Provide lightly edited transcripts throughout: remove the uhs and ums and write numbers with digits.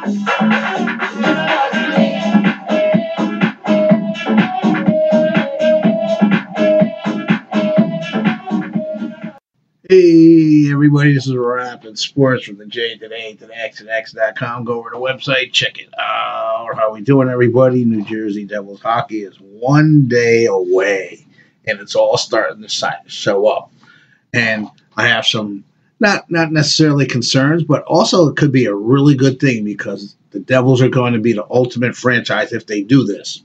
Hey, everybody, this is Rapid Sports from the J to the A to the X and X.com. Go over to the website, check it out. How we doing, everybody? New Jersey Devils hockey is one day away, and it's all starting to show up. And I have some, not necessarily concerns, but also it could be a really good thing because the Devils are going to be the ultimate franchise if they do this.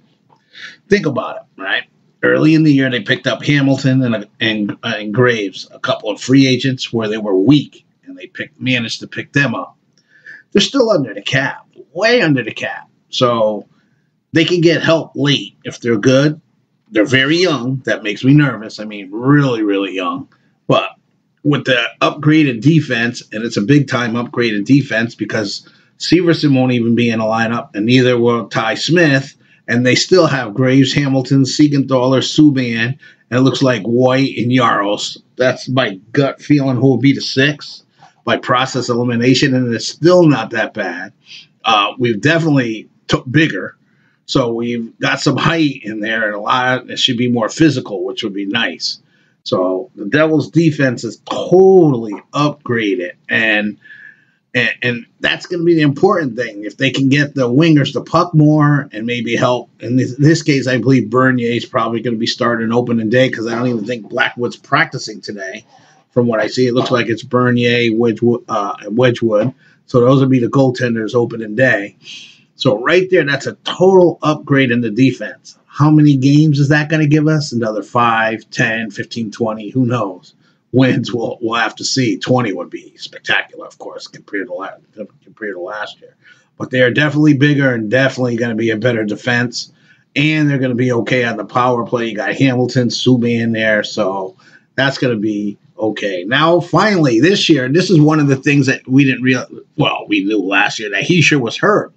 Think about it, right? Early in the year, they picked up Hamilton and Graves, a couple of free agents where they were weak, and they managed to pick them up. They're still under the cap, way under the cap. So they can get help late if they're good. They're very young. That makes me nervous. I mean, really, really young. But with the upgraded defense, and it's a big-time upgraded defense because Severson won't even be in the lineup, and neither will Ty Smith. And they still have Graves, Hamilton, Siegenthaler, Subban, and it looks like White and Jaros. That's my gut feeling who will be the sixth by process elimination, and it's still not that bad. We've definitely took bigger, so we've got some height in there, and it should be more physical, which would be nice. So the Devils' defense is totally upgraded, and that's going to be the important thing. If they can get the wingers to puck more and maybe help. In this case, I believe Bernier is probably going to be starting opening day because I don't even think Blackwood's practicing today. From what I see, it looks like it's Bernier, Wedgwood. So those would be the goaltenders opening day. So right there, that's a total upgrade in the defense. How many games is that going to give us? Another 5, 10, 15, 20, who knows? Wins we'll have to see. 20 would be spectacular, of course, compared to last year. But they are definitely bigger and definitely going to be a better defense. And they're going to be okay on the power play. You got Hamilton, Subban there, so that's going to be okay. Now, finally, this year, this is one of the things that we didn't realize. Well, we knew last year that Hischier was hurt.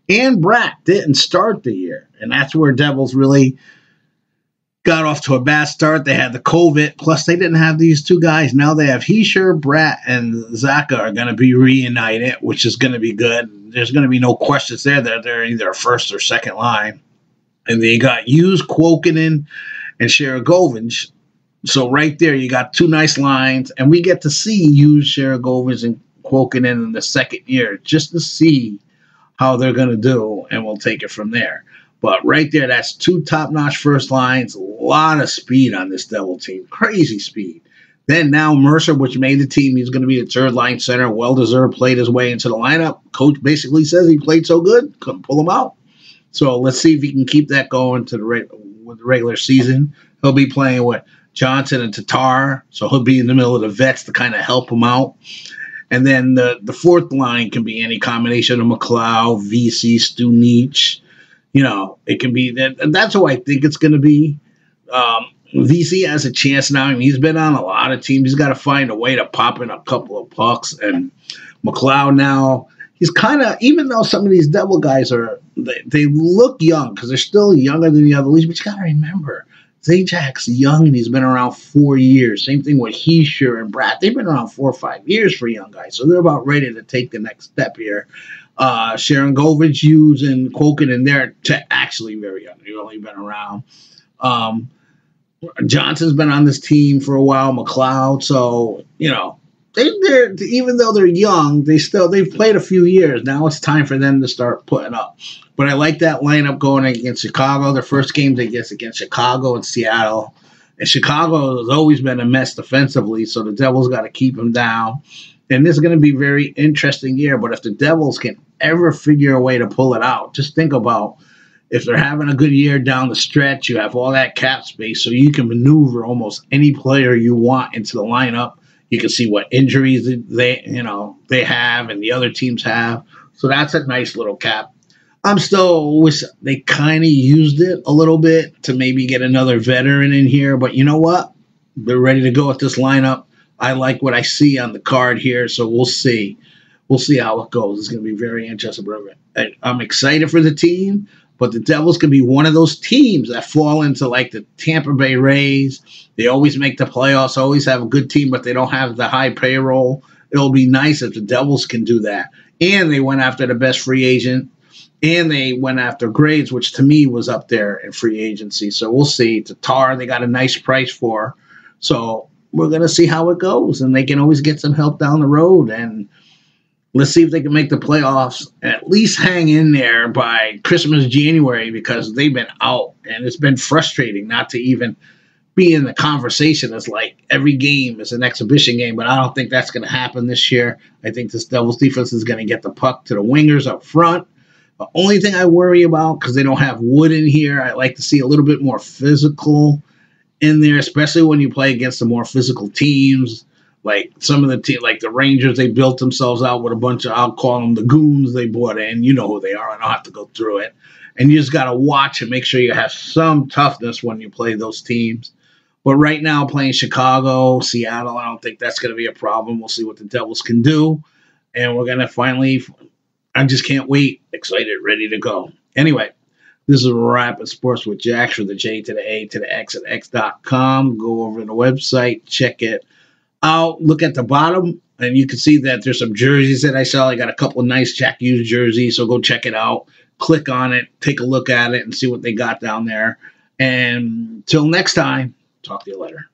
And Bratt didn't start the year. And that's where Devils really got off to a bad start. They had the COVID. Plus, they didn't have these two guys. Now they have Hischier, Bratt, and Zacha are going to be reunited, which is going to be good. There's going to be no questions there that they're either first or second line. And they got Hughes, Kuokkanen, and Sharangovich. So right there, you got two nice lines. And we get to see Hughes, Sharangovich, and Kuokkanen in the second year just to see how they're going to do, and we'll take it from there. But right there, that's two top-notch first lines. A lot of speed on this Devil team. Crazy speed. Then now Mercer, which made the team, he's going to be the third-line center. Well-deserved, played his way into the lineup. Coach basically says he played so good, couldn't pull him out. So let's see if he can keep that going to with the regular season. He'll be playing with Johnson and Tatar, so he'll be in the middle of the vets to kind of help him out. And then the fourth line can be any combination of McLeod, VC, Stunic. You know, it can be that. And that's who I think it's going to be. VC has a chance now. I mean, he's been on a lot of teams. He's got to find a way to pop in a couple of pucks. And McLeod now, he's kind of, even though some of these Devil guys they look young because they're still younger than the other leagues, but you got to remember, Zajak's young and he's been around 4 years. Same thing with Hischier and Bratt. They've been around 4 or 5 years for young guys. So they're about ready to take the next step here. Sharangovich, Hughes, and Kuokkanen, they're actually very young. They've only been around. Johnson's been on this team for a while, McLeod. So, you know, they're even though they're young, they've played a few years. Now it's time for them to start putting up. But I like that lineup going against Chicago. Their first games against Chicago and Seattle. And Chicago has always been a mess defensively, so the Devils got to keep them down. And this is going to be a very interesting year. But if the Devils can ever figure a way to pull it out, just think about if they're having a good year down the stretch, you have all that cap space, so you can maneuver almost any player you want into the lineup. You can see what injuries they have and the other teams have. So that's a nice little cap. I'm still wish they kind of used it a little bit to maybe get another veteran in here. But you know what? They're ready to go with this lineup. I like what I see on the card here, so we'll see. We'll see how it goes. It's going to be very interesting. I'm excited for the team, but the Devils can be one of those teams that fall into like the Tampa Bay Rays. They always make the playoffs, always have a good team, but they don't have the high payroll. It'll be nice if the Devils can do that. and they went after the best free agent, and they went after Graves, which to me was up there in free agency. So we'll see. Tatar, they got a nice price for. So we're going to see how it goes, and they can always get some help down the road. And let's see if they can make the playoffs and at least hang in there by Christmas, January, because they've been out, and it's been frustrating not to even be in the conversation. It's like every game is an exhibition game, but I don't think that's going to happen this year. I think this Devils defense is going to get the puck to the wingers up front. The only thing I worry about, because they don't have Wood in here, I like to see a little bit more physical in there, especially when you play against the more physical teams. Like some of the like the Rangers, they built themselves out with a bunch of, I'll call them the goons they brought in. You know who they are. I don't have to go through it. And you just got to watch and make sure you have some toughness when you play those teams. But right now, playing Chicago, Seattle, I don't think that's going to be a problem. We'll see what the Devils can do. And we're going to finally, I just can't wait. Excited, ready to go. Anyway, this is Rapid Sports with Jax for the J to the A to the X at X.com. Go over to the website, check it out. Look at the bottom, and you can see that there's some jerseys that I sell. I got a couple of nice Jack Hughes jerseys, so go check it out. Click on it, take a look at it, and see what they got down there. And till next time, talk to you later.